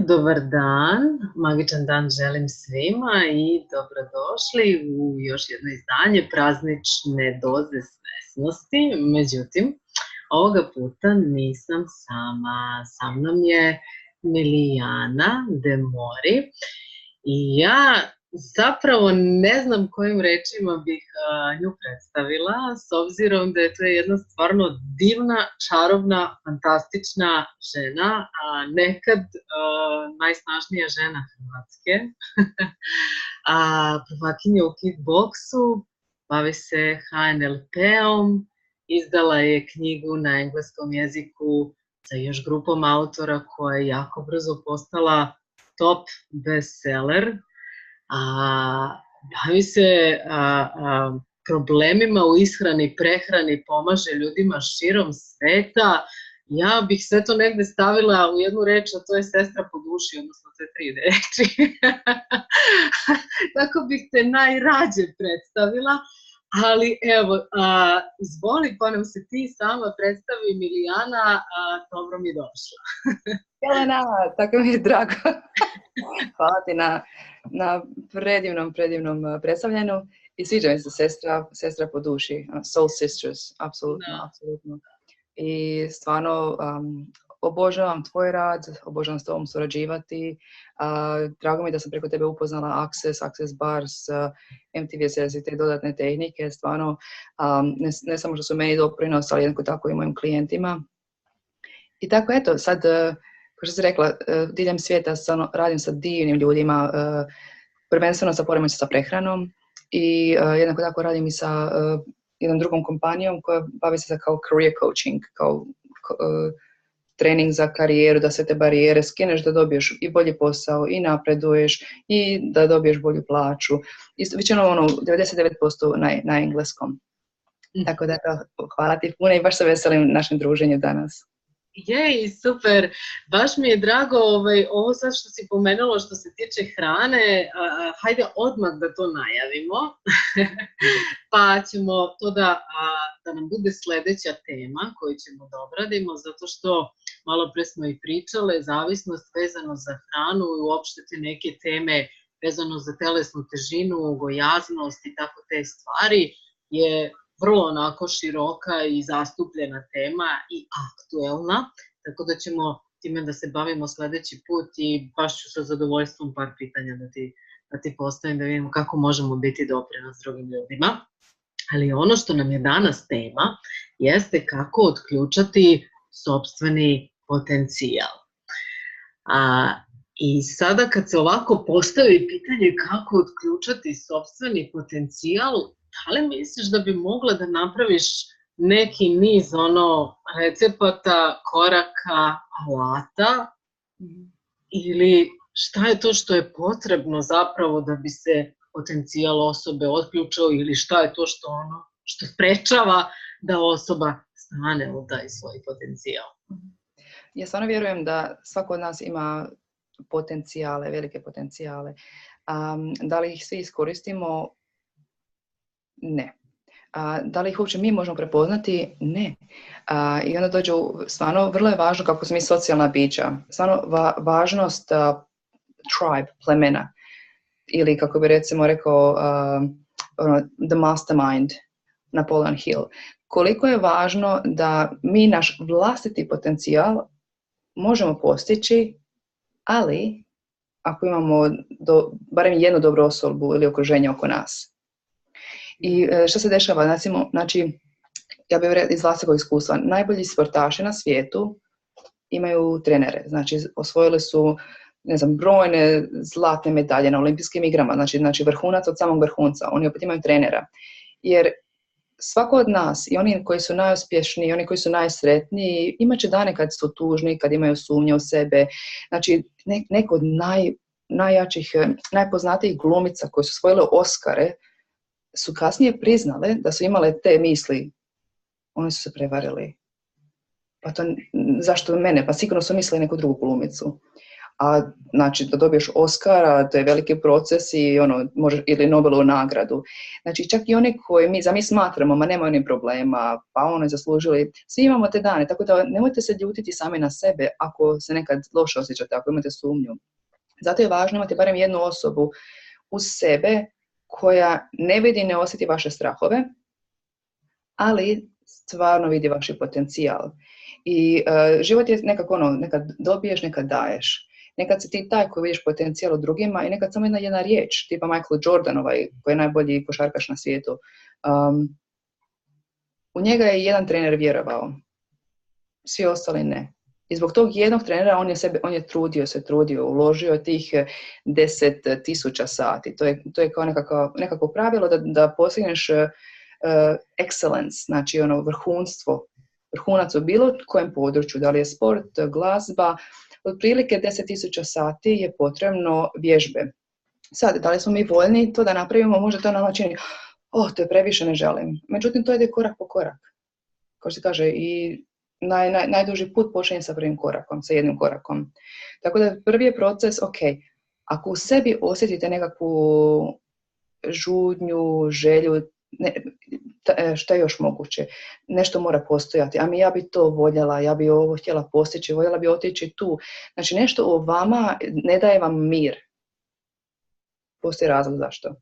Dobar dan, magičan dan želim svima i dobrodošli u još jedno izdanje praznične doze svesnosti. Međutim, ovoga puta nisam sama, sa mnom je Milijana Demori i ja zapravo ne znam kojim rečima bih nju predstavila, s obzirom da je to jedna stvarno divna, čarobna, fantastična žena, nekad najsnažnija žena Hrvatske, prvakinja u kickboksu, bavi se HNLP-om, izdala je knjigu na engleskom jeziku sa još grupom autora koja je jako brzo postala top bestseller. Bavi se problemima u ishrani, prehrani, pomaže ljudima širom sveta. Ja bih sve to negde stavila u jednu reč, a to je sestra po duši, odnosno te 3 reči. Tako bih te najrađe predstavila. Ali evo, izvoli pa nam se ti sama predstavi, Milijana, dobro mi došla. Jelena, tako mi je drago. Hvala ti na predivnom predstavljanju i sviđa mi se sestra po duši, soul sisters, apsolutno. I stvarno obožavam tvoj rad, obožavam s tobom surađivati. Drago mi je da sam preko tebe upoznala Access Bars, MTVSS i te dodatne tehnike. Stvarno, ne samo što su meni doprinos, ali jednako tako i mojim klijentima. I tako eto, sad, kao što si rekla, diljem svijeta radim sa divnim ljudima, prvenstveno sa poremećajem sa prehranom i jednako tako radim i sa jednom drugom kompanijom koja bavi se kao career coaching, kao trening za karijeru, da sve te barijere skineš, da dobiješ i bolji posao i napreduješ i da dobiješ bolju plaću. I većinom 99% na engleskom. Tako da hvala ti puno i baš se veselim našem druženju danas. Jej, super, baš mi je drago ovo sad što si pomenula što se tiče hrane, hajde odmah da to najavimo, pa ćemo to da nam bude sledeća tema koju ćemo da obradimo, zato što malo pre smo i pričale, zavisnost vezano za hranu i uopšte te neke teme vezano za telesnu težinu, gojaznost i tako te stvari je vrlo onako široka i zastupljena tema i aktuelna, tako da ćemo time da se bavimo sledeći put i baš ću sa zadovoljstvom par pitanja da ti postavim da vidimo kako možemo biti doprinos drugim ljudima. Ali ono što nam je danas tema jeste kako otključati sopstveni potencijal. I sada kad se ovako postavi pitanje kako otključati sopstveni potencijal, da li misliš da bi mogla da napraviš neki niz recepata, koraka, alata ili šta je to što je potrebno zapravo da bi se potencijal osobe otključao ili šta je to što sprečava da osoba stane u taj svoj potencijal? Ja stvarno vjerujem da svako od nas ima potencijale, velike potencijale. Da li ih svi iskoristimo? Ne. Da li ih uopće mi možemo prepoznati? Ne. I onda stvarno vrlo je važno kako smo mi socijalna bića. Stvarno važnost tribe, plemena. Ili kako bi recimo rekao the mastermind, Napoleon Hill. Koliko je važno da mi naš vlastiti potencijal možemo postići, ali ako imamo barem jednu dobru osobu ili okruženje oko nas. I što se dešava? Znači, ja bih iz vlastitog iskustva, najbolji sportaši na svijetu imaju trenere. Znači, osvojili su, brojne zlatne medalje na olimpijskim igrama. Znači, vrhunac od samog vrhunca. Oni opet imaju trenera. Jer svako od nas, i oni koji su najuspješniji, i oni koji su najsretniji, imat će dane kad su tužni, kad imaju sumnje u sebe. Znači, neko od najjačih, najpoznatijih glumica koji su osvojile Oscare, su kasnije priznale da su imale te misli. Oni su se prevarili. Pa to, zašto mene? Pa sigurno su mislili neku drugu glumicu. a znači da dobiješ Oscara, to je veliki proces i ili Nobelovu nagradu. Znači čak i oni koji mi smatramo, ma nema oni problema, pa zaslužili, svi imamo te dane, tako da nemojte se ljutiti sami na sebe ako se nekad loše osjećate, ako imate sumnju. Zato je važno imati barem jednu osobu uz sebe koja ne vidi, ne osjeti vaše strahove, ali stvarno vidi vaš potencijal. I život je nekako nekad dobiješ, nekad daješ. Nekad si ti taj koji vidiš potencijal u drugima i nekad samo jedna riječ, tipa Michael Jordan, koji je najbolji košarkaš na svijetu. U njega je jedan trener vjerovao, svi ostali ne. I zbog tog jednog trenera on je trudio, uložio tih 10,000 sati. To je kao nekako pravilo da postigneš excellence, znači vrhunstvo, vrhunac u bilo kojem području, da li je sport, glazba, otprilike 10,000 sati je potrebno vježbe. Sad, da li smo mi voljni to da napravimo, možda to nama čini, to je previše, ne želim. Međutim, to ide korak po korak. Kao što se kaže, i najduži put počinje sa prvim korakom, sa jednim korakom. Tako da prvi je proces, ako u sebi osjetite nekakvu žudnju, želju, što je još moguće, nešto mora postojati, ja bi to voljela, ja bi ovo htjela postići, voljela bi otići tu. Znači nešto u vama ne daje vam mir. Postoji razlog zašto.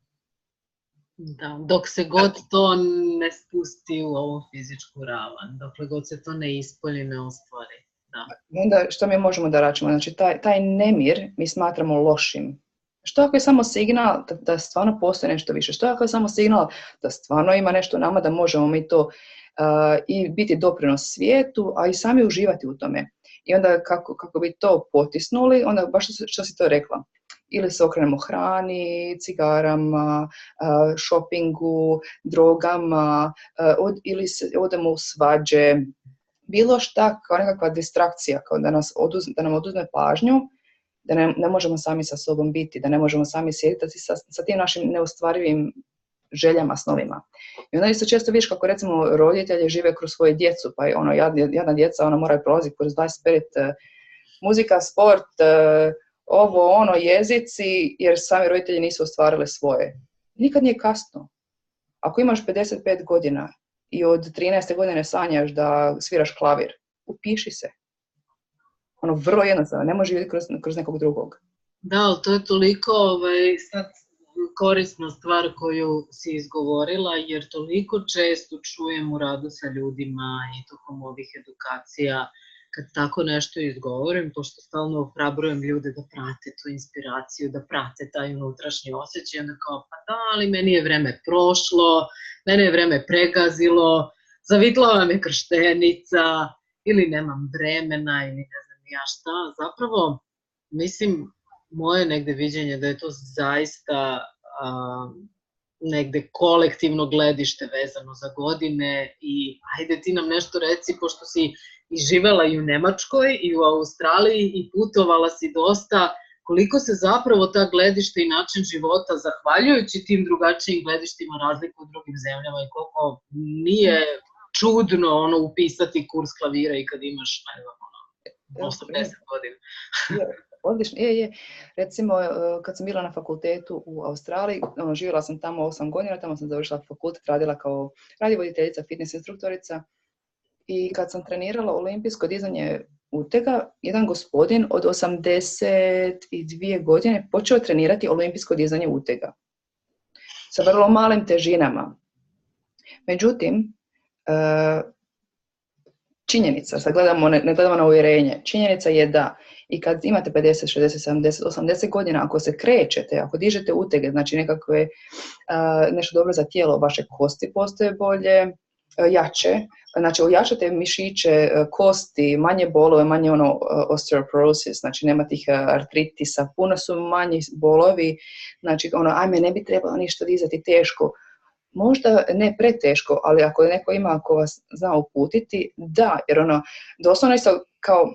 Da, dok se god to ne spusti u ovu fizičku ravan, dokle god se to ne ispolji, ne ostvari. Da. Onda što mi možemo da račimo? Znači taj nemir mi smatramo lošim. Što ako je samo signal da stvarno postoji nešto više? Što ako je samo signal da stvarno ima nešto nama, da možemo mi to i biti doprinos svijetu, a i sami uživati u tome? I onda kako bi to potisnuli, onda baš što si to rekla. Ili se okrenemo hrani, cigarama, shoppingu, drogama, ili odemo u svađe. Bilo šta kao nekakva distrakcija, kao da nam oduzme pažnju, da ne možemo sami sa sobom biti, da ne možemo sami sjediti sa tim našim neostvarivim željama, snovima. I onda isto često vidiš kako recimo roditelji žive kroz svoje djecu, pa jedna djeca mora prolaziti kroz 25 muzika, sport, jezici, jer sami roditelji nisu ostvarili svoje. Nikad nije kasno. Ako imaš 55 godina i od 13. godine sanjaš da sviraš klavir, upiši se. Vrlo jednostavno, ne može vidjeti kroz nekog drugog. Da, ali to je toliko sad korisna stvar koju si izgovorila, jer toliko često čujem u radu sa ljudima i tokom ovih edukacija, kad tako nešto izgovorim, pošto stalno ohrabrujem ljude da prate tu inspiraciju, da prate taj unutrašnji osjećaj, onda kao, pa da, ali meni je vreme prošlo, mene je vreme pregazilo, zavitlala me krštenica, ili nemam vremena, ili ne znam ja šta. Zapravo, mislim, moje negde viđenje da je to zaista negde kolektivno gledište vezano za godine i ajde ti nam nešto reci, pošto si i živela i u Nemačkoj i u Australiji i putovala si dosta, koliko se zapravo ta gledište i način života, zahvaljujući tim drugačijim gledištima, razliku u drugim zemljama i koliko nije čudno upisati kurs klavira i kad imaš 80 godina. Odlično, je. Recimo, kad sam bila na fakultetu u Australiji, živjela sam tamo 8 godina, tamo sam završila fakultet, radila kao radiovoditeljica, fitness instruktorica. I kad sam trenirala olimpijsko dizanje utega, jedan gospodin od 82 godine počeo trenirati olimpijsko dizanje utega. Sa vrlo malim težinama. Međutim, činjenica, sad ne gledamo na uvjerenje, činjenica je da i kad imate 50, 60, 70, 80 godina, ako se krećete, ako dižete utege, znači nekakve nešto dobro za tijelo, vaše kosti postoje bolje, jače, znači ojačate mišiće, kosti, manje bolove, manje osteoporosis, znači nema tih artritisa, puno su manji bolovi, znači ajme ne bi trebalo ništa dizati teško. Možda ne preteško, ali ako neko ima ko vas zna uputiti, da, jer doslovno isto kao,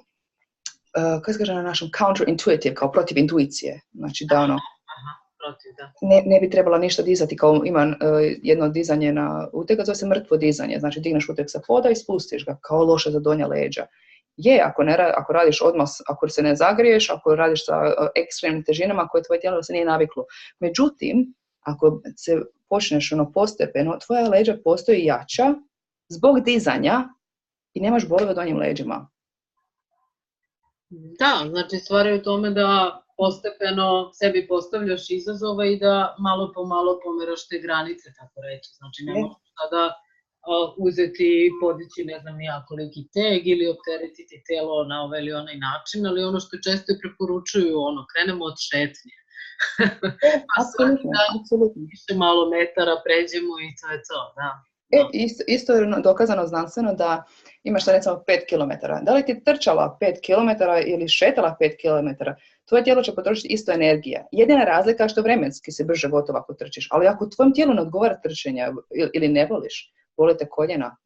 kako se kaže na našem, counterintuitive, kao protiv intuicije, znači da ne bi trebalo ništa dizati, kao ima jedno dizanje na utega, zove se mrtvo dizanje, znači digneš uteg sa poda i spustiš ga, kao loše za donja leđa. ako radiš odmah, ako se ne zagriješ, ako radiš sa ekstremnim težinama koje tvoje tijelo se nije naviklo. Međutim, ako se počneš postepeno, tvoja leđa postoji jača zbog dizanja i nemaš bolove u donjim leđima. Da, znači stvar je u tome da postepeno sebi postavljaš izazove i da malo po malo pomeraš te granice, tako reći. Znači ne možeš sada uzeti i podići ne znam ja koliki teg ili opteretiti telo na ovaj ili onaj način, ali ono što često preporučuju, krenemo od šetnje. Pa svaki dan više malo metara pređemo i to je to, da. Isto je dokazano znanstveno da imaš recimo 5 km. Da li ti trčala 5 km ili šetala 5 km, tvoje tijelo će potrošiti isto energije. Jedina razlika je što vremenski se brže gotovo ako trčiš, ali ako tvojem tijelu ne odgovara trčenja ili ne voliš, volite koljena,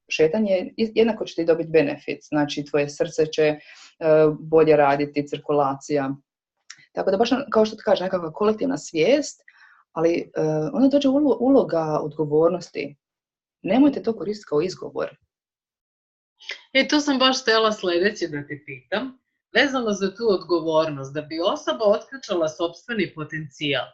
šetanje jednako će ti dobiti benefit, znači tvoje srce će bolje raditi, cirkulacija. Tako da baš kao što ti kaže, nekakva kolektivna svijest, ali onda dođe uloga odgovornosti. Nemojte to koristiti kao izgovor. To sam baš htjela sljedeće da te pitam. Vezano za tu odgovornost, da bi osoba otključala sopstveni potencijal,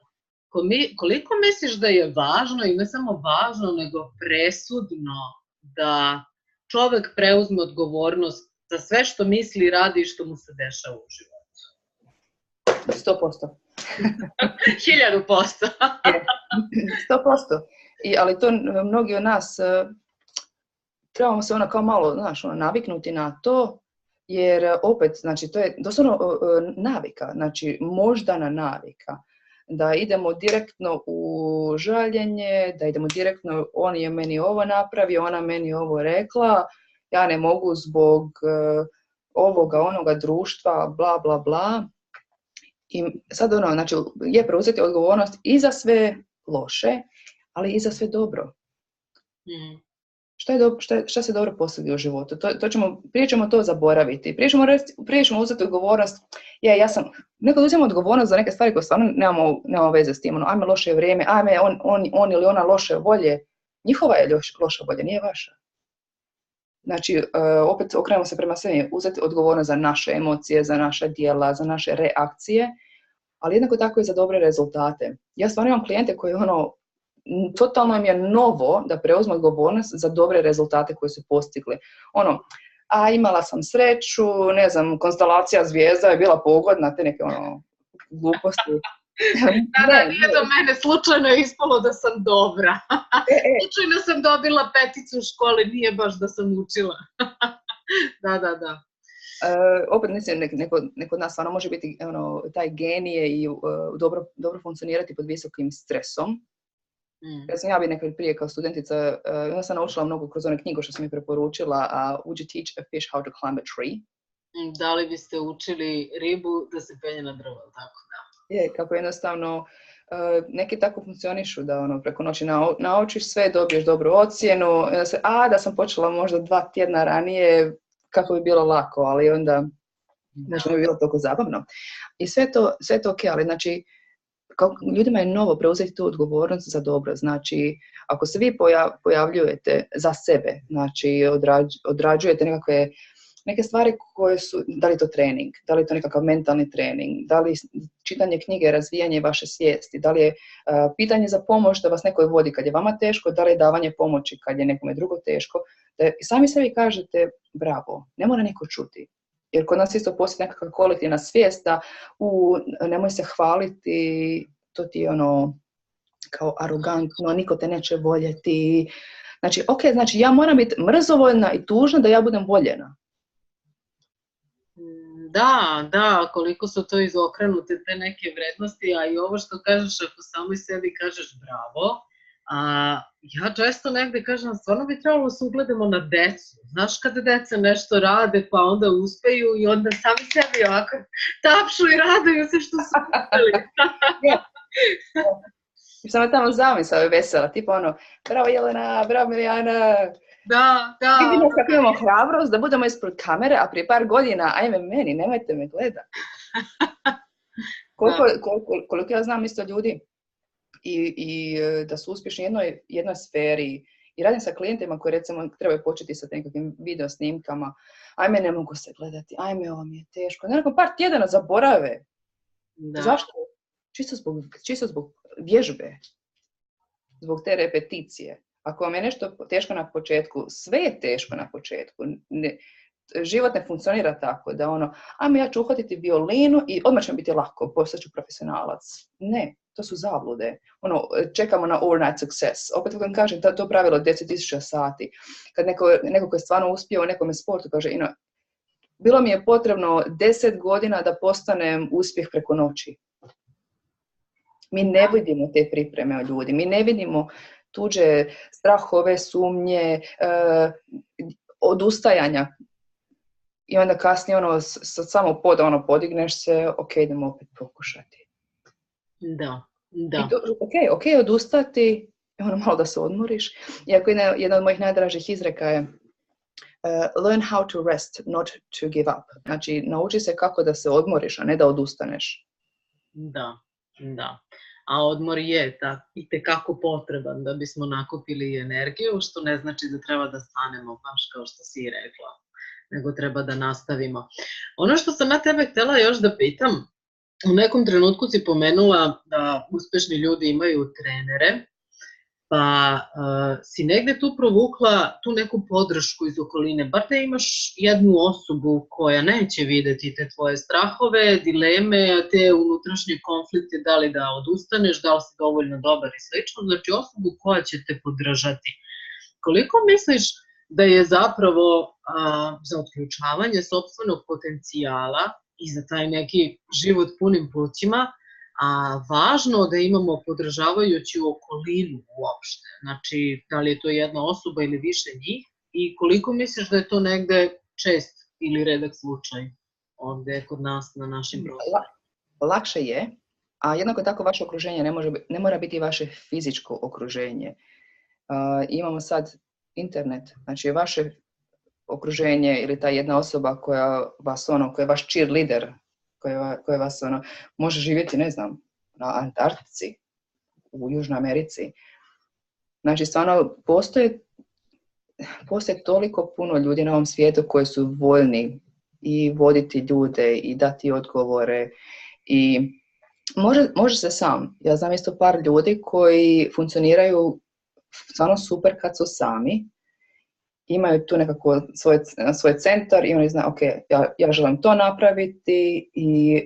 koliko misliš da je važno, i ne samo važno, nego presudno, da čovjek preuzme odgovornost za sve što misli, radi i što mu se dešava u životu? 100%. 1000%. 100%. Ali to mnogi od nas trebamo se kao malo, naviknuti na to, jer opet, znači, to je doslovno navika, znači moždana navika. Da idemo direktno u žaljenje, da idemo direktno, on je meni ovo napravio, ona meni ovo rekla, ja ne mogu zbog ovoga, onoga društva, bla, bla, bla. I sad znači, je preuzeti odgovornost i za sve loše, ali i za sve dobro. Šta se dobro postigli u životu? Prije ćemo to zaboraviti. Prije ćemo uzeti odgovornost. Nekad uzimamo odgovornost za neke stvari koje stvarno nemamo veze s tim. Ajme loše vrijeme, ajme on ili ona loše volje. Njihova je loša volja, nije vaša. Znači, opet okrenemo se prema sebi, uzeti odgovornost za naše emocije, za naša djela, za naše reakcije, ali jednako tako i za dobre rezultate. Ja stvarno imam klijente koji totalno im je novo da preuzmu odgovornost za dobre rezultate koje su postigli. Imala sam sreću, ne znam, konstelacija zvijezda je bila pogodna, te neke gluposti. Nije do mene, slučajno je ispalo da sam dobra. Slučajno sam dobila 5 u školi, nije baš da sam učila. Da. Opet mislim, neko od nas stvarno može biti taj genije i dobro funkcionirati pod visokim stresom. Ja bi nekad prije kao studentica, ja sam naučila mnogo kroz one knjige što sam mi preporučila, Would you teach a fish how to climb a tree? Da li biste učili ribu da se penje na drvo, tako da? Kako jednostavno neki tako funkcionišu, da preko noći naučiš sve, dobiješ dobru ocjenu, da sam počela možda 2 tjedna ranije, kako bi bilo lako, ali onda možda bi bilo toliko zabavno. I sve je to ok, ali znači ljudima je novo preuzeti tu odgovornost za dobro. Znači, ako se vi pojavljujete za sebe, znači odrađujete neke stvari koje su, da li je to trening, da li je to nekakav mentalni trening, da li čitanje knjige, razvijanje vaše svijesti, da li je pitanje za pomoć da vas neko vodi kad je vama teško, da li je davanje pomoći kad je nekome drugo teško, da sami sebi kažete bravo, ne mora niko čuti. Jer kod nas isto postoji nekakva kolektivna svijest da nemoj se hvaliti, to ti je kao arogantno, niko te neće voljeti. Znači, znači ja moram biti mrzovoljna i tužna da ja budem voljena. Da, koliko su to izokrenute te neke vrednosti, a i ovo što kažeš, ako samo i sebi kažeš bravo, ja često negde kažem, stvarno bi trebalo se ugledamo na decu. Znaš kada deca nešto rade pa onda uspeju i onda sami sebi ovako tapšu i raduju se što su uspeli. Samo tamo zamisao je vesela, tipa bravo Jelena, bravo Milijana. Da. Vidimo kako imamo hrabrost da budemo ispred kamere, a prije par godina, ajme meni, nemojte me gledati. Koliko ja znam isto ljudi i da su uspješni u jednoj sferi I radim sa klijentima koji recimo trebaju početi sa nekakvim video snimkama. Ajme, ne mogu se gledati, ajme, ovo mi je teško. Nakon par tjedana zaborave. Da. Zašto? Čisto zbog vježbe. Zbog te repeticije. Ako vam je nešto teško na početku, sve je teško na početku. Život ne funkcionira tako da ajme, ja ću uhvatiti violinu i odmah će mi biti lako, postat ću profesionalac. Ne, to su zablude. Čekamo na overnight success. Opet vam kažem, to pravilo 10.000 sati. Kad neko je stvarno uspio u nekom sportu, kaže, bilo mi je potrebno 10 godina da postanem uspjeh preko noći. Mi ne vidimo te pripreme od ljudi, mi ne vidimo tuđe strahove, sumnje, odustajanja. I onda kasnije samo podigneš se, ok, idemo opet pokušati. Da. Ok, odustati, malo da se odmoriš. Iako jedna od mojih najdražih izreka je learn how to rest, not to give up. Znači, nauči se kako da se odmoriš, a ne da odustaneš. Da. A odmor je itekako potreban da bismo nakupili energiju, što ne znači da treba da stanemo, baš kao što si rekla, nego treba da nastavimo. Ono što sam ja tebe htjela još da pitam, u nekom trenutku si pomenula da uspešni ljudi imaju trenere, pa si negde tu provukla tu neku podršku iz okoline, bar da imaš jednu osobu koja neće videti te tvoje strahove, dileme, te unutrašnje konflikte, da li da odustaneš, da li si dovoljno dobar i slično, znači osobu koja će te podržati. Koliko misliš da je zapravo za otključavanje sopstvenog potencijala i za taj neki život punim plućima, važno da imamo podržavajuću okolinu uopšte? Znači, da li je to jedna osoba ili više njih i koliko misliš da je to negde čest ili redak slučaj ovde kod nas na našim prostorima? Lakše je, a jednako tako vaše okruženje ne mora biti vaše fizičko okruženje. Imamo sad internet, znači vaše okruženje ili ta jedna osoba koja je vaš cheerleader, koje vas može živjeti, ne znam, na Antarktici, u Južnoj Americi. Znači, stvarno, postoje toliko puno ljudi na ovom svijetu koji su voljni i voditi ljude i dati odgovore. I može se sam. Ja znam isto par ljudi koji funkcioniraju stvarno super kad su sami. Imaju tu nekako svoj centar i oni znaju, ok, ja želim to napraviti,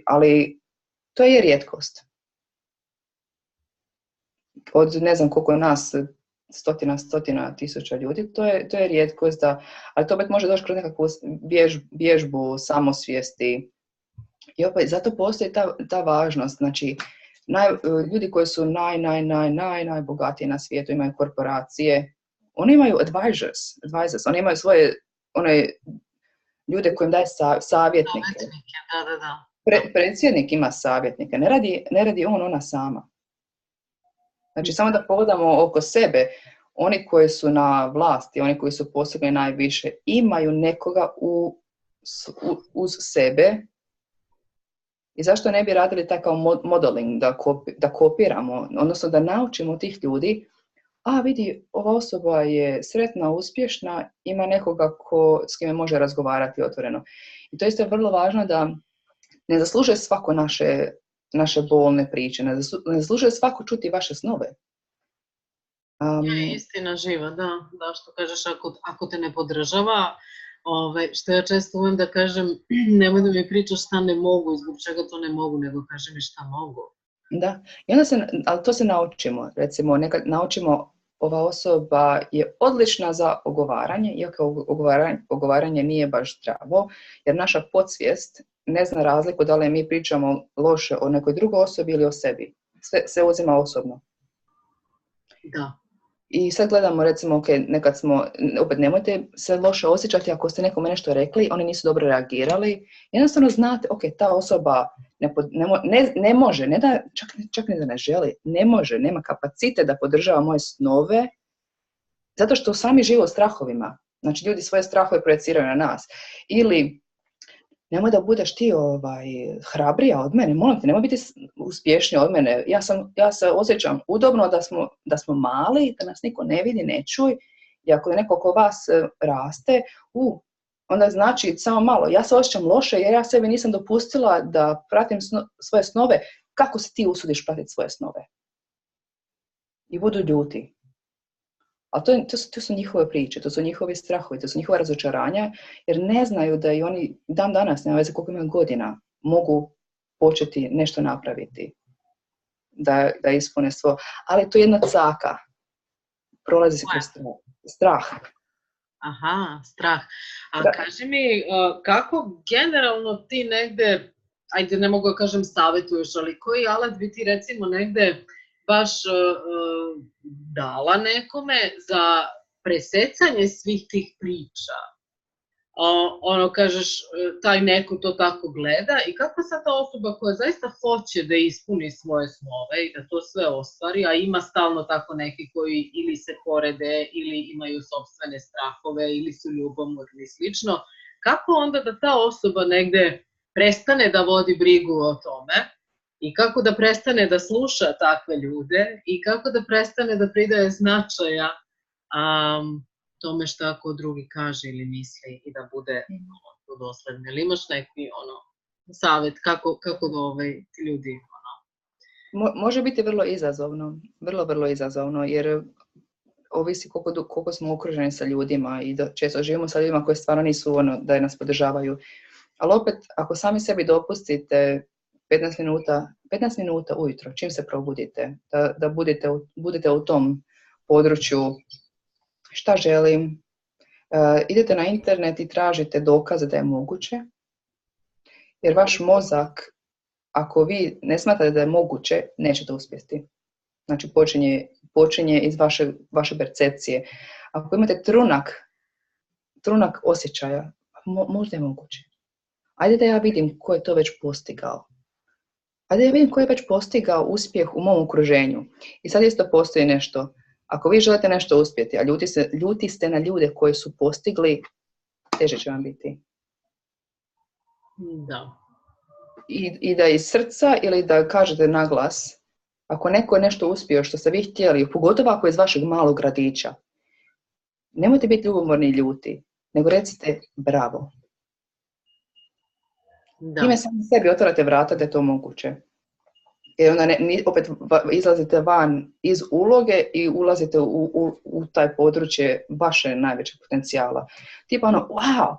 ali to je rijetkost. Od ne znam koliko nas, stotina tisuća ljudi, to je rijetkost, ali to opet može doći kroz nekakvu vježbu, samosvijesti. I opet, zato postoji ta važnost. Znači, ljudi koji su najbogatiji na svijetu imaju korporacije. Oni imaju advisors, oni imaju svoje ljude koji im daje savjetnike. Da. Predsjednik ima savjetnike, ne radi ona sama. Znači, samo da pogledamo oko sebe, oni koji su na vlasti, oni koji su postigli najviše, imaju nekoga uz sebe. I zašto ne bi radili takav modeling, da kopiramo, odnosno da naučimo tih ljudi, vidi, ova osoba je sretna, uspješna, ima nekoga s kime može razgovarati otvoreno. I to je vrlo važno da ne zaslužuje svako naše bolne priče, ne zaslužuje svako čuti vaše snove. Istina živa, da, što kažeš, ako te ne podržava, što ja često umem da kažem, nemoj da mi pričaš šta ne mogu i zbog čega to ne mogu, nego kažem mi šta mogu. Da, i onda ali to se naučimo. Recimo, nekad naučimo, ova osoba je odlična za ogovaranje, iako ogovaranje nije baš zdravo, jer naša podsvijest ne zna razliku da li mi pričamo loše o nekoj drugoj osobi ili o sebi. Sve se uzima osobno. Da. I sad gledamo, recimo, ok, nekad opet nemojte se loše osjećati ako ste nekome nešto rekli, oni nisu dobro reagirali. Jednostavno znate, ok, ta osoba ne može, ne da, čak ne da ne želi, ne može, nema kapacitet da podržava moje snove, zato što sami žive u strahovima. Znači, ljudi svoje strahove projeciraju na nas. Ili, nemoj da budeš ti hrabrija od mene, molim te, nemoj biti uspješnija od mene. Ja se osjećam udobno da smo mali, da nas niko ne vidi, ne čuj I ako je neko oko vas raste, onda znači samo malo, ja se osjećam loše jer ja sebi nisam dopustila da pratim svoje snove. Kako se ti usudiš pratiti svoje snove? I budu ljuti. Ali to su njihove priče, to su njihovi strahovi, to su njihova razočaranja, jer ne znaju da i oni dan danas, nema veze koliko imaju godina, mogu početi nešto napraviti, da ispune svo. Ali to je jedna caka. Prolazi se kroz strah. Aha, strah. A kaži mi, kako generalno ti negde, ajde ne mogu da kažem savjetuješ, ali koji alat bi ti recimo negde baš dala nekome za presecanje svih tih priča? Kažeš, taj neko to tako gleda i kako sad ta osoba koja zaista hoće da ispuni svoje snove i da to sve ostvari, a ima stalno tako neki koji ili se porede ili imaju sopstvene strahove ili su ljubomorni i slično, kako onda da ta osoba negde prestane da vodi brigu o tome i kako da prestane da sluša takve ljude i kako da prestane da pridaje značaja tome šta ako drugi kaže ili misli i da bude dosledno. Ili imaš neki savjet kako da ti ljudi... Može biti vrlo izazovno, vrlo izazovno, jer ovisi koliko smo okruženi sa ljudima i da često živimo sa ljudima koji stvarno nisu da nas podržavaju. Ali opet, ako sami sebi dopustite 15 minuta ujutro, čim se probudite, da budete u tom području šta želim, idete na internet i tražite dokaze da je moguće, jer vaš mozak, ako vi ne smatrate da je moguće, nećete uspjeti. Znači počinje iz vaše percepcije. Ako imate trunak osjećaja, možda je moguće. Ajde da ja vidim ko je to već postigao. Ajde da ja vidim ko je već postigao uspjeh u mom okruženju. I sad isto postoji nešto. Ako vi želite nešto uspjeti, a ljuti ste na ljude koji su postigli, teže će vam biti. Da. I da iz srca ili da kažete na glas, ako neko je nešto uspio što ste vi htjeli, pogotovo ako je iz vašeg malog gradića, nemojte biti ljubomorni i ljuti, nego recite bravo. Time sami sebi otvarate vrata da je to moguće. Jer onda opet izlazite van iz uloge i ulazite u taj područje vaše najvećeg potencijala. Tipa wow,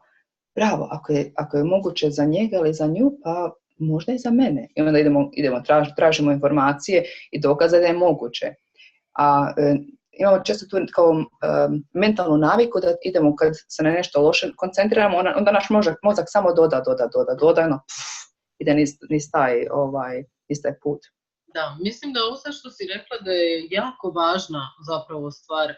bravo, ako je moguće za njega ili za nju, pa možda i za mene. I onda tražimo informacije i dokaze da je moguće. A imamo često tu kao mentalnu naviku da idemo kad se na nešto loše koncentriramo, onda naš mozak samo doda, ide niz taj put. Da, mislim da ovo sad što si rekla da je jako važna zapravo stvar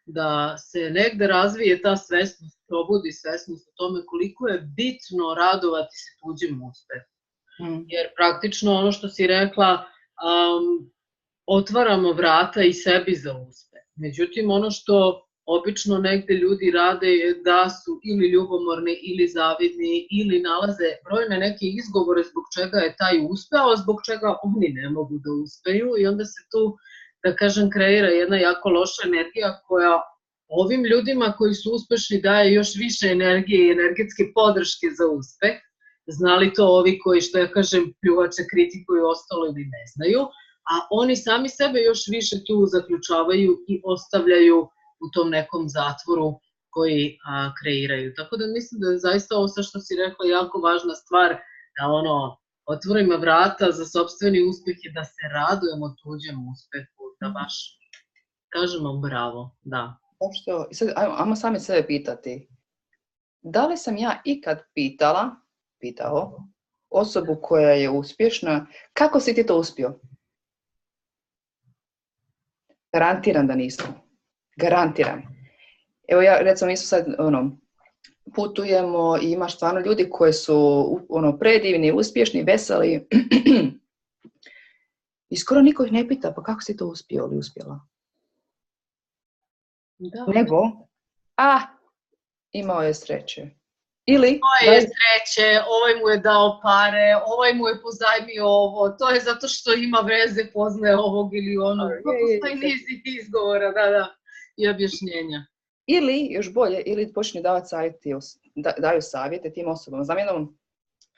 da se negde razvije ta svesnost, probudi svesnost o tome koliko je bitno radovati se tuđim uspehom. Jer praktično ono što si rekla, otvaramo vrata i sebi za uspeh. Međutim, ono što obično negde ljudi rade je da su ili ljubomorni ili zavidni ili nalaze brojne neke izgovore zbog čega je taj uspeo, zbog čega oni ne mogu da uspeju i onda se tu, da kažem, kreira jedna jako loša energija koja ovim ljudima koji su uspešni daje još više energije i energetske podrške za uspeh. Znali to ovi koji, što ja kažem, pljuvače, kritikuju, ostalo ili ne znaju, a oni sami sebe još više tu zaključavaju i ostavljaju u tom nekom zatvoru koji kreiraju. Tako da mislim da je zaista ovo što si rekla jako važna stvar, da otvorimo vrata za sopstveni uspeh i da se radujemo tuđem uspehu, da baš kažemo bravo, da. I sad, ajmo sami sebe pitati, da li sam ja ikad pitao osobu koja je uspješna, kako si ti to uspio? Garantiram da nisam. Garantiram. Evo ja, recimo, mi su sad, putujemo i imaš stvarno ljudi koji su predivni, uspješni, veseli i skoro niko ih ne pita, pa kako si to uspio ili uspjela? Da. Nego, imao je sreće. Ili, ovo je sreće, ovaj mu je dao pare, ovaj mu je pozajmio ovo, to je zato što ima veze, poznaje ovog ili onog. Postoji niz izgovora, da, i objašnjenja. Ili, još bolje, ili počne davati daju savjete tim osobama. Znam jednom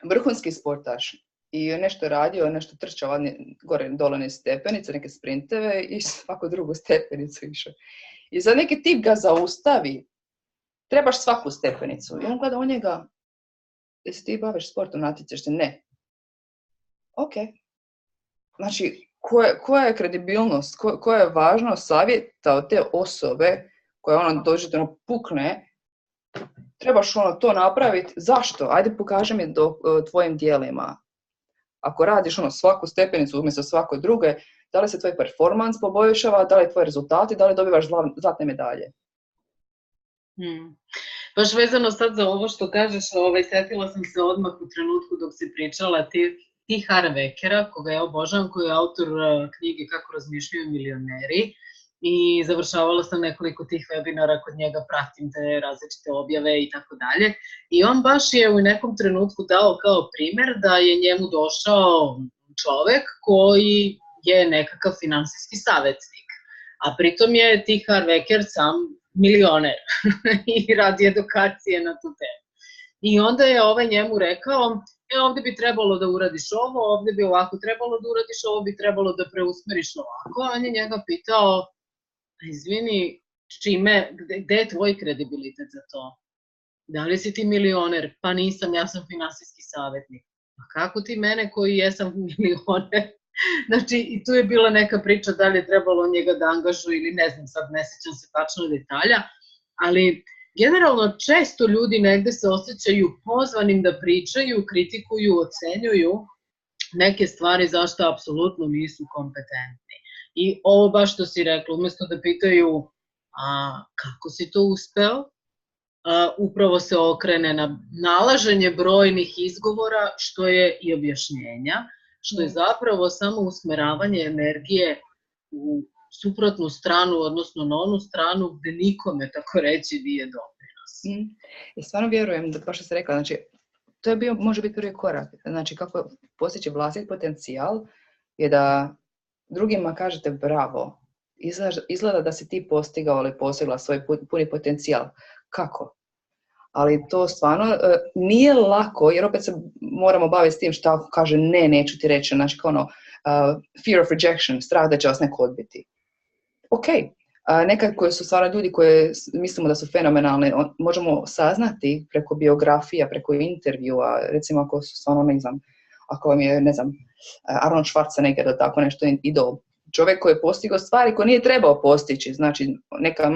vrhunski sportaš i nešto je radio, nešto trčao gore dole niz stepenice, neke sprinteve i svaku drugu stepenicu išao. I sad neki tip ga zaustavi, trebaš svaku stepenicu. I on gleda u njega, jesi ti baviš sportom, natječeš se? Ne. Ok. Znači, koja je kredibilnost, koja je važnost savjeta od te osobe koja ono dođe da pukne, trebaš to napraviti. Zašto? Ajde pokaži mi tvojim dijelima. Ako radiš svaku stepenicu umjesto svake druge, da li se tvoj performans poboljšava, da li tvoji rezultati, da li dobivaš zlatne medalje? Baš vezano sad za ovo što kažeš, sjetila sam se odmah u trenutku dok si pričala T. Harv Ekera, koga ja obožavam, koji je autor knjige Kako razmišljaju milioneri. I završavala sam nekoliko tih webinara kod njega, pratim te različite objave i tako dalje. I on baš je u nekom trenutku dao kao primjer da je njemu došao čovek koji je nekakav finansijski savjetnik. A pritom je T. Harv Eker sam milioner i radi edukacije na tu temu. I onda je njemu rekao, ovdje bi trebalo da uradiš ovo, ovdje bi ovako trebalo da uradiš, ovo bi trebalo da preusmeriš ovako. A on je njega pitao, izvini, gde je tvoj kredibilitet za to? Da li si ti milioner? Pa nisam, ja sam finansijski savjetnik. Pa kako ti mene koji jesam milioner? Znači, i tu je bila neka priča da li je trebalo njega da angažuje ili ne znam, sad ne sjećam se tačno detalja, ali generalno često ljudi negde se osjećaju pozvanim da pričaju, kritikuju, ocenjuju neke stvari zašto apsolutno nisu kompetentni. I ovo baš što si rekla, umjesto da pitaju kako si to uspeo, upravo se okrene na nalaženje brojnih izgovora, što je i objašnjenja, što je zapravo samo usmeravanje energije u suprotnu stranu, odnosno na onu stranu gde nikome, tako reći, nije doprinos. I stvarno vjerujem, da što ste rekla, znači, to je može biti prvi korak. Znači, kako postići vlastiti potencijal je da drugima kažete bravo. Izgleda da si ti postigao ili postigla svoj puni potencijal. Kako? Ali to stvarno nije lako, jer opet se moramo baviti s tim što kaže ne, neću ti reći. Znači, fear of rejection, strah da će vas neko odbiti. Ok, nekad koji su stvarno ljudi koje mislimo da su fenomenalni, možemo saznati preko biografija, preko intervjua, recimo ako su stvarno, ne znam, ako vam je, ne znam, Arnold Schwarzenegger ili tako nešto idol. Čovjek koji je postigao stvari koje nije trebao postići, znači neka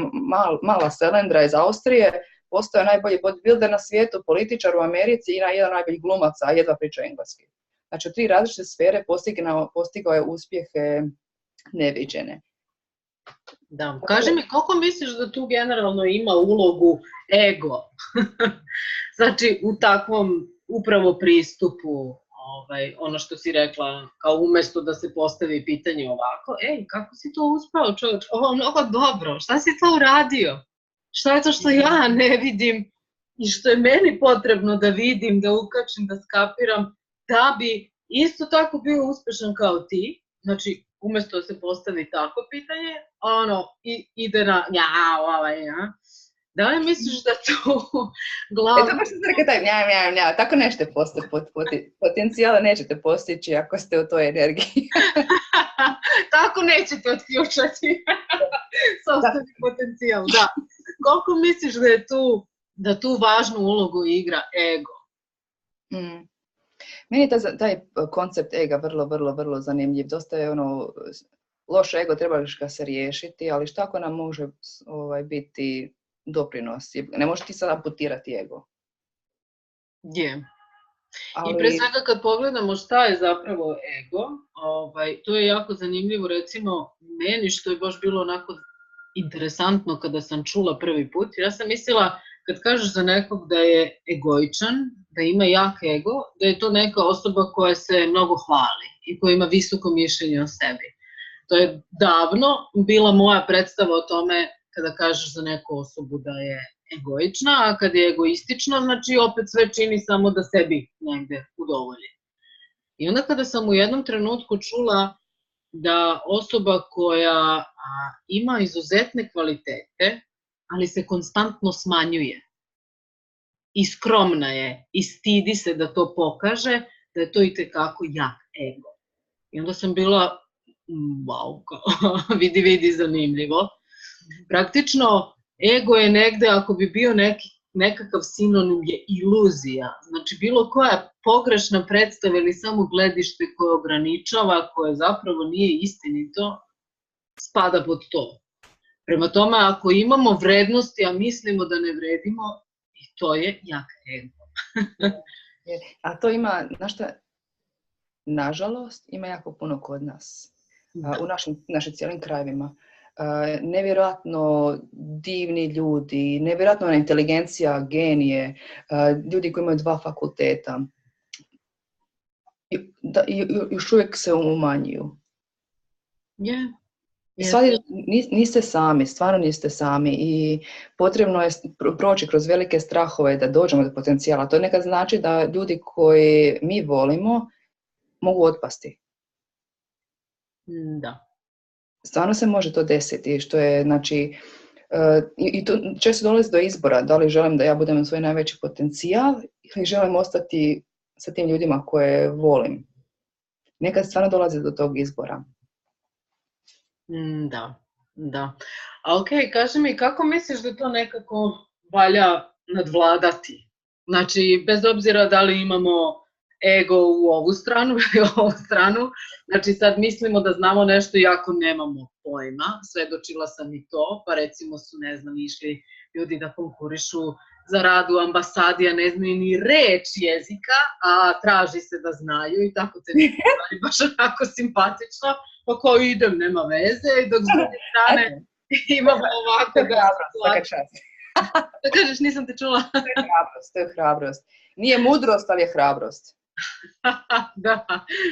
mala selendra iz Austrije, postao najbolji bodybuilder na svijetu, političar u Americi i jedan najbolji glumac, a jedva priča engleski. Znači u 3 različite sfere postigao je uspjehe neviđene. Da, kaži mi, koliko misliš da tu generalno ima ulogu ego? Znači, u takvom upravo pristupu, ono što si rekla, kao umjesto da se postavi pitanje ovako, kako si to uspeo, čovječ, ovo je mnogo dobro, šta si to uradio? Šta je to što ja ne vidim i što je meni potrebno da vidim, da ukačem, da skapiram, da bi isto tako bio uspešan kao ti, znači, umjesto da se postavi tako pitanje, ide na Da li misliš da to glavno... To baš se rekao taj tako nećete postići potencijala, nećete postići ako ste u toj energiji. Tako nećete otključati sopstveni potencijal, da. Koliko misliš da tu važnu ulogu igra ego? Meni je taj koncept ega vrlo zanimljiv. Dosta je loš ego, trebaš ga se riješiti, ali šta ako nam može biti doprinos? Ne možeš ti sad amputirati ego. Je. I pre svega kad pogledamo šta je zapravo ego, to je jako zanimljivo, recimo meni što je baš bilo onako interesantno kada sam čula prvi put. Ja sam mislila, kad kažeš za nekog da je egoičan, da ima jak ego, da je to neka osoba koja se mnogo hvali i koja ima visoko mišljenje o sebi. To je davno bila moja predstava o tome kada kažeš za neku osobu da je egoična, a kad je egoistična, znači opet sve čini samo da sebi negde udovolji. I onda kada sam u jednom trenutku čula da osoba koja ima izuzetne kvalitete, ali se konstantno smanjuje. I skromna je, i stidi se da to pokaže, da je to itekako jak ego. I onda sam bila, wow, vidi, zanimljivo. Praktično, ego je negde, ako bi bio nekakav sinonim, je iluzija. Znači, bilo koja pogrešna predstava ili samo gledište koje ograničava, koje zapravo nije istinito, spada pod to. Prema tome, ako imamo vrednosti, a mislimo da ne vredimo, i to je jak ego. A to ima, znaš šta, nažalost, ima jako puno kod nas. U našim cijelim krajevima. Nevjerojatno divni ljudi, nevjerojatno inteligencija, genije, ljudi koji imaju 2 fakulteta. Još uvijek se umanjuju. Niste sami, stvarno niste sami i potrebno je proći kroz velike strahove da dođemo do potencijala. To nekad znači da ljudi koji mi volimo mogu otpasti. Da. Stvarno se može to desiti, što je, znači, i to često dolazi do izbora, da li želim da ja budem svoj najveći potencijal ili želim ostati sa tim ljudima koje volim. Nekad stvarno dolazi do tog izbora. Da. A ok, kaži mi, kako misliš da to nekako valja nadvladati? Znači, bez obzira da li imamo ego u ovu stranu ili ovu stranu, znači sad mislimo da znamo nešto iako nemamo pojma, svedočila sam i to, pa recimo su, ne znam, išli ljudi da konkurišu za rad u ambasadi, a ne znaju ni reč jezika, a traži se da znaju i tako te neki stvari baš onako simpatično, pa kao idem, nema veze, i dok s druge strane imamo ovako da kažeš, nisam te čula. To je hrabrost. Nije mudrost, ali je hrabrost. Da,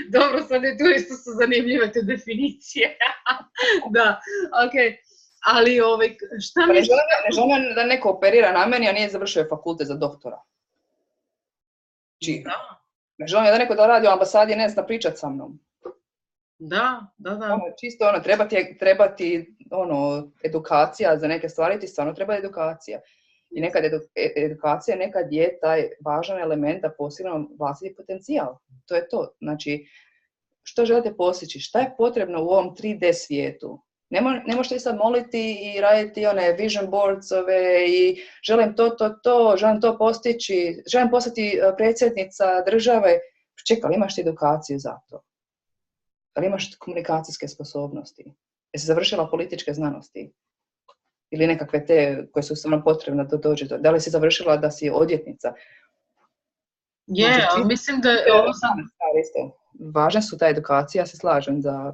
dobro, sad je tu isto su zanimljive te definicije. Da, okej. Ali šta mi... Ne želim da neko operira na meni, a nije završio fakultet za doktora. Ne želim da neko da radi u ambasadi, ne zna pričat sa mnom. Da. Čisto treba ti edukacija za neke stvari, ti stvarno treba edukacija. I nekad edukacija, nekad je taj važan element da postignu vlastiti potencijal. To je to. Znači, što želite postići? Šta je potrebno u ovom 3D svijetu? Ne možete sad moliti i raditi one vision boardsove i želim to, želim to postići, želim postati predsjednica države. Čekaj, ali imaš ti edukaciju za to? Ali imaš komunikacijske sposobnosti? Jesi završila političke znanosti? Ili nekakve te koje su stvarno potrebne da dođe do... Da li si završila da si odvjetnica? Ali mislim da je ovo sam... Važna su ta edukacija, ja se slažem za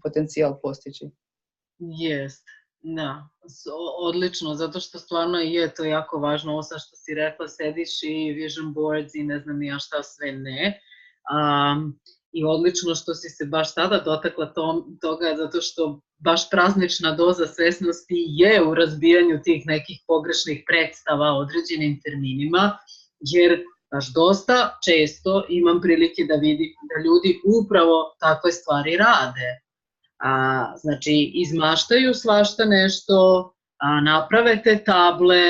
potencijal postići. Jest, da, odlično, zato što stvarno je to jako važno, ovo sad što si rekla, sediš i vision boards i ne znam ja šta sve ne. I odlično što si se baš tada dotakla toga, zato što baš praznična doza svesnosti je u razbijanju tih nekih pogrešnih predstava određenim terminima, jer baš dosta često imam prilike da vidim da ljudi upravo takve stvari rade. Znači, izmaštaju svašta nešto, naprave te table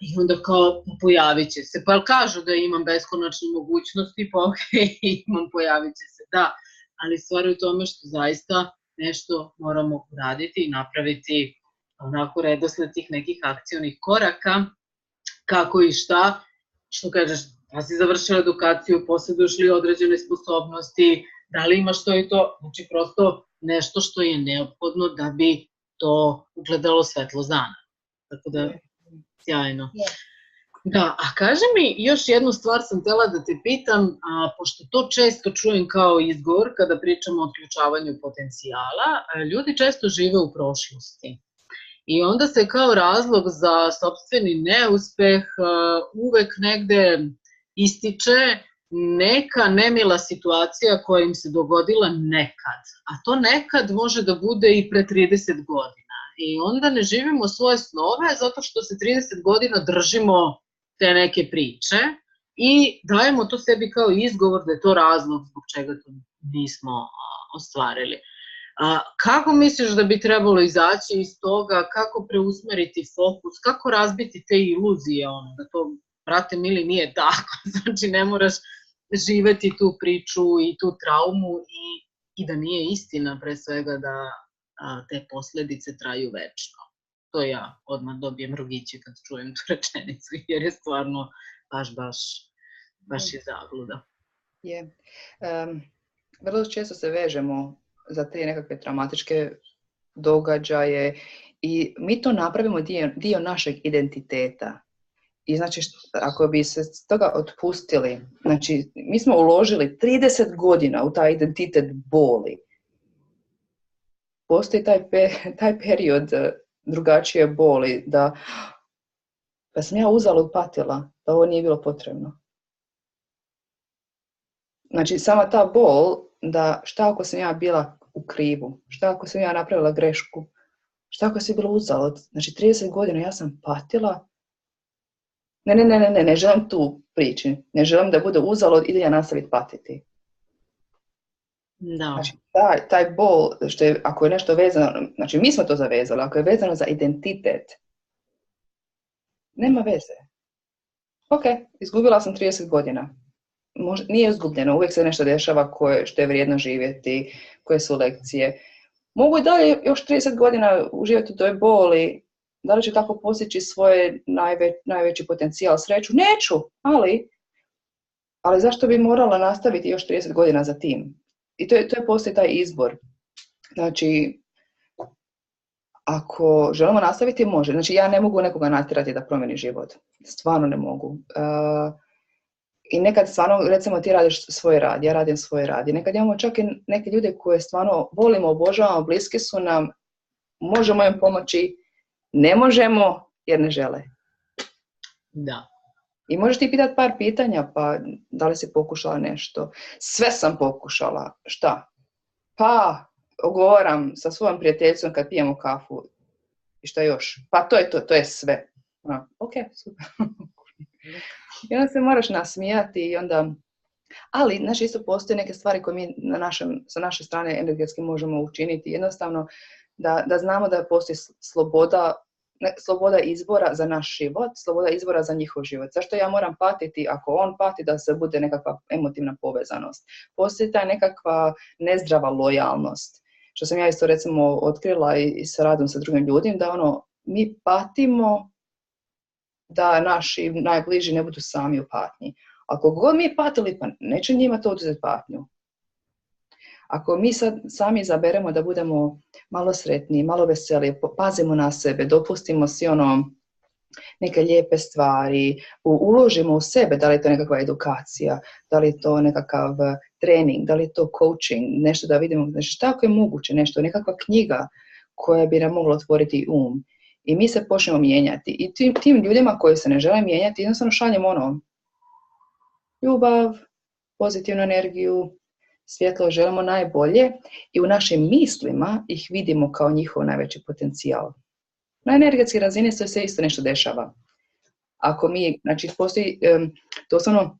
i onda kao pojavit će se. Pa kažu da imam beskonačne mogućnosti, pa imam, pojavit će se, da. Ali stvar je u tome što zaista nešto moramo uraditi i napraviti onako redosled tih nekih akcionih koraka, kako i šta, što kažeš, da si završila edukaciju, posjeduješ li određene sposobnosti, da li imaš to i to, znači prosto nešto što je neophodno da bi to ugledalo svetlo dana. Tako da, sjajno. Da, a kaži mi, još jednu stvar sam htjela da te pitam, pošto to često čujem kao izgovor kada pričamo o otključavanju potencijala, ljudi često žive u prošlosti. I onda se kao razlog za sopstveni neuspeh uvek negde ističe neka nemila situacija koja im se dogodila nekad. A to nekad može da bude i pre 30 godina. I onda ne živimo svoje snove zato što se 30 godina držimo te neke priče i dajemo to sebi kao izgovor da je to razlog zbog čega to nismo ostvarili. Kako misliš da bi trebalo izaći iz toga, kako preusmeriti fokus, kako razbiti te iluzije, da to, brate mili, nije tako, znači ne moraš živeti tu priču i tu traumu i da nije istina pre svega da te posljedice traju večno. To ja odmah dobijem rogiće kad čujem tu rečenicu, jer je stvarno baš iz zabluda. Je. Vrlo često se vežemo za te nekakve traumatičke događaje i mi to napravimo dio našeg identiteta. I znači, ako bi se toga otpustili, znači, mi smo uložili 30 godina u taj identitet boli. Postoji taj period drugačije boli, da pa sam ja uzalud patila, da ovo nije bilo potrebno. Znači, sama ta bol, da šta ako sam ja bila u krivu, šta ako sam ja napravila grešku, šta ako sam bila uzalud. Znači, 30 godina ja sam patila. Ne želim tu priči. Ne želim da bude uzalud i da ja nastaviti patiti. Da. Znači, taj bol, ako je nešto vezano, znači mi smo to zavezali, ako je vezano za identitet, nema veze. Ok, izgubila sam 30 godina. Nije izgubljeno, uvijek se nešto dešava što je vrijedno živjeti, koje su lekcije. Mogu i dalje još 30 godina uživati u toj boli, da li ću tako postići svoj najveći potencijal, sreću? Neću, ali zašto bi morala nastaviti još 30 godina za tim? I to je postoji taj izbor. Znači, ako želimo nastaviti, može. Znači, ja ne mogu nekoga natjerati da promijeni život. Stvarno ne mogu. I nekad stvarno, recimo, ti radiš svoj rad, ja radim svoj rad. I nekad imamo čak i neke ljude koje stvarno volimo, obožavamo, bliski su nam, možemo im pomoći, ne možemo jer ne žele. Da. I možeš ti pitati par pitanja, pa da li si pokušala nešto? Sve sam pokušala. Šta? Pa, ogovaram sa svojom prijateljicom kad pijemo kafu. I šta još? Pa to je sve. Ok, super. I onda se moraš nasmijati i onda... Ali, znači, isto postoje neke stvari koje mi sa naše strane energetski možemo učiniti. Jednostavno, da znamo da postoji sloboda izbora za naš život, sloboda izbora za njihov život. Zašto ja moram patiti ako on pati, da se bude nekakva emotivna povezanost? Postoji ta nekakva nezdrava lojalnost. Što sam ja isto recimo otkrila i sa radom sa drugim ljudima, da mi patimo da naši najbliži ne budu sami u patnji. Ako god mi patili, pa neće njima to oduzeti patnju. Ako mi sad sami izaberemo da budemo malo sretniji, malo veseliji, pazimo na sebe, dopustimo si neke lijepe stvari, uložimo u sebe, da li je to nekakva edukacija, da li je to nekakav trening, da li je to coaching, nešto da vidimo, znači šta ako je moguće, nešto, nekakva knjiga koja bi nam mogla otvoriti i mi se počnemo mijenjati. I tim ljudima koji se ne žele mijenjati, jednostavno šaljemo ljubav, pozitivnu energiju, svjetlo, želimo najbolje i u našim mislima ih vidimo kao njihov najveći potencijal. Na energetskoj razini se isto nešto dešava. Ako mi, znači postoji, doslovno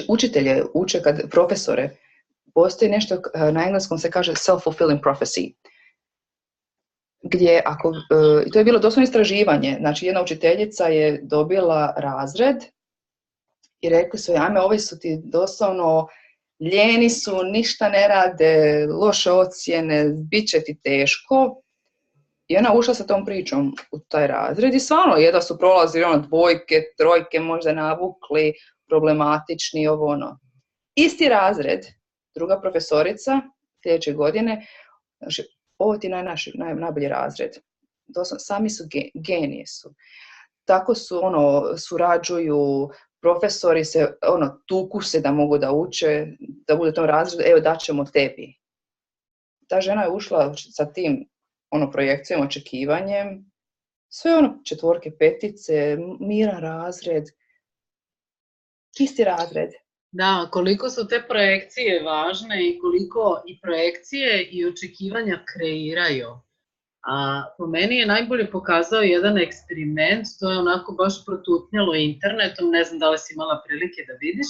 učitelje uče profesore, postoji nešto, na engleskom se kaže self-fulfilling prophecy, gdje to je bilo doslovno istraživanje, znači jedna učiteljica je dobila razred i rekli su, ajme, ovi su ti doslovno ljeni su, ništa ne rade, loše ocjene, bit će ti teško. I ona ušla sa tom pričom u taj razred i stvarno jedva su prolazili dvojke, trojke, možda navukli, problematični, Isti razred, druga profesorica, sljedeće godine, znači, ovo ti je najbolji razred. Doslovno, sami su genije su. Tako su, surađuju, profesori se, tuku se da mogu da uče, da bude u tom razredu, evo daćemo tebi. Ta žena je ušla sa tim, projekcijom, očekivanjem, sve četvorke, petice, miran razred, isti razred. Da, koliko su te projekcije važne i koliko i projekcije i očekivanja kreiraju. Po meni je najbolje pokazao jedan eksperiment, to je onako baš protutnjalo internetom, ne znam da li si imala prilike da vidiš,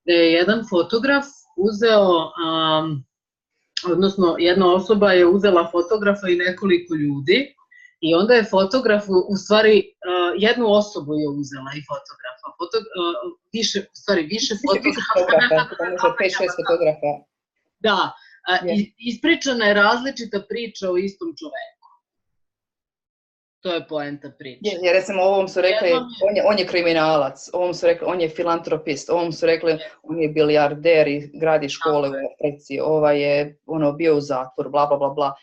da je jedan fotograf uzeo odnosno jedna osoba je uzela fotografa i nekoliko ljudi i onda je fotograf, u stvari jednu osobu je uzela i fotografa, više fotografa. Može 5-6 fotografa. Da, ispričana je različita priča o istom čoveku. To je poenta priče. Jer recimo ovom su rekli, on je kriminalac, ovom su rekli, on je filantropist, ovom su rekli, on je bilijarder i gradi škole u Africi, je bio u zatvoru, bla, bla, bla, bla.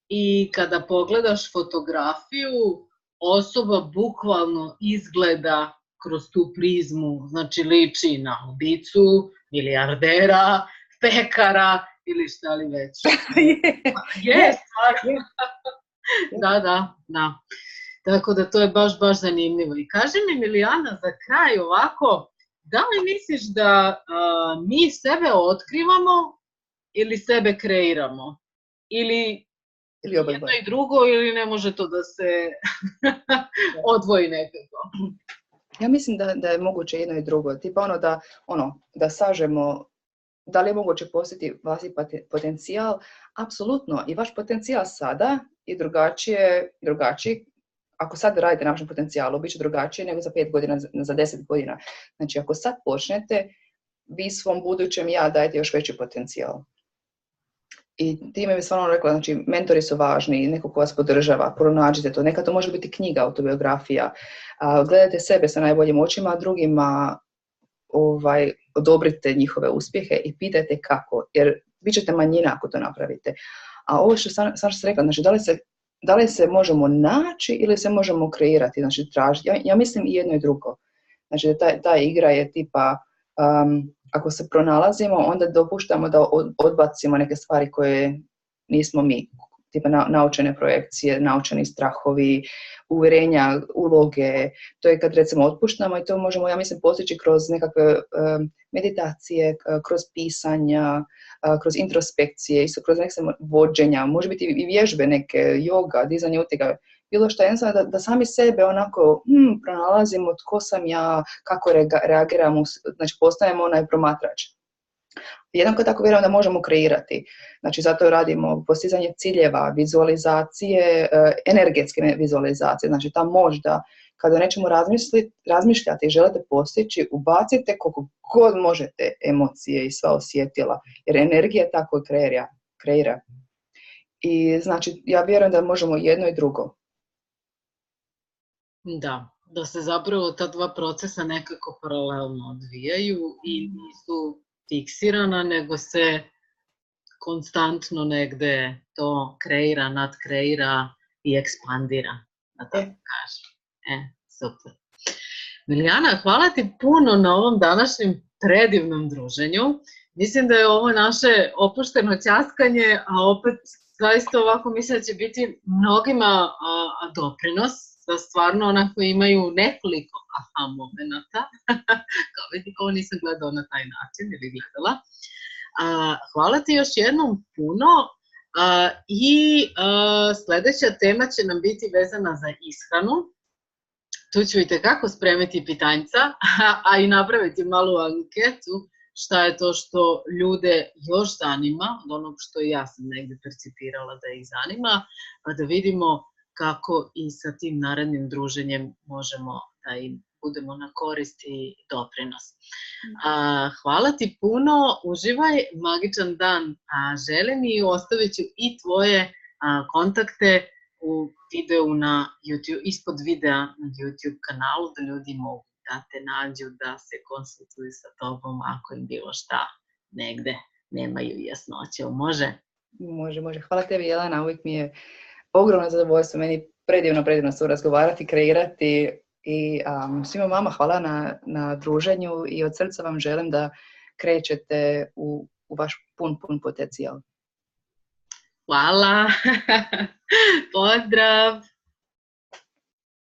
I kada pogledaš fotografiju, osoba bukvalno izgleda kroz tu prizmu, znači liči na ubicu, milijardera, pekara ili šta li već. Je, stvarno. Da. Tako da to je baš zanimljivo. I kaži mi, Milijana, za kraj ovako, da li misliš da mi sebe otkrivamo ili sebe kreiramo? Ili jedno i drugo, ili ne može to da se odvoji nekako? Ja mislim da je moguće jedno i drugo. Tipa da sažemo, da li je moguće postati vlastiti potencijal? Apsolutno. I vaš potencijal sada je drugačiji. Ako sad radite na vašem potencijalu, bit će drugačije nego za 5 godina, za 10 godina. Znači, ako sad počnete, vi svom budućem ja dajete još veći potencijal. I time bi stvarno rekla, znači, mentori su važni, neko ko vas podržava, pronađite to. Neka to može biti knjiga, autobiografija. Gledajte sebe sa najboljim očima, drugima odobrite njihove uspjehe i pitajte kako, jer bit ćete manjina ako to napravite. A ovo što sam rekla, znači, da li se možemo naći ili se možemo kreirati, znači tražiti. Ja mislim i jedno i drugo. Znači, ta igra je tipa, ako se pronalazimo, onda dopuštamo da odbacimo neke stvari koje nismo mi. Tipa naučene projekcije, naučeni strahovi, uvjerenja, uloge. To je kad recimo otpuštamo i to možemo, ja mislim, postići kroz nekakve meditacije, kroz pisanja, kroz introspekcije, isto kroz neke vođenja, može biti i vježbe neke, joga, dizanje utjega, bilo što jednostavno da sami sebe onako pronalazimo tko sam ja, kako reagiramo, znači postajemo onaj promatrač. Jednako tako vjerujem da možemo kreirati. Znači, zato radimo postizanje ciljeva, vizualizacije, energetske vizualizacije. Znači, ta možda, kada o nečemu razmišljate i želite postići, ubacite koliko god možete emocije i sva osjetila. Jer energija tako kreira. I znači, ja vjerujem da možemo jedno i drugo. Da se zapravo ta dva procesa nekako paralelno odvijaju i nisu fiksirana, nego se konstantno negde to kreira, nadkreira i ekspandira, da tako kažem. Super. Milijana, hvala ti puno na ovom današnjem predivnom druženju. Mislim da je ovo naše opušteno ćaskanje, a opet zaista ovako mislim da će biti mnogima doprinos, da stvarno onako imaju nekoliko aha momenata, kao vidi ovo nisam gledala na taj način ili gledala. Hvala ti još jednom puno i sljedeća tema će nam biti vezana za ishranu. Tu ću i tekako spremiti pitanjca, a i napraviti malu anketu šta je to što ljude još zanima, od onog što i ja sam negdje percipirala da ih zanima, pa da vidimo kako i sa tim narednim druženjem možemo da im budemo na korist i doprinos. Hvala ti puno, uživaj, magičan dan želim i ostavit ću i tvoje kontakte u videu na YouTube, ispod videa na YouTube kanalu, da ljudi mogu da te nađu, da se konsultuju sa tobom ako im bilo šta negde nemaju jasnoće. Može? Može. Hvala tebi, Jelena, uvijek mi je ogromno zadovoljstvo, meni predivno su razgovarati, kreirati i svima vama hvala na druženju i od srca vam želim da krećete u vaš pun potencijal. Hvala! Pozdrav!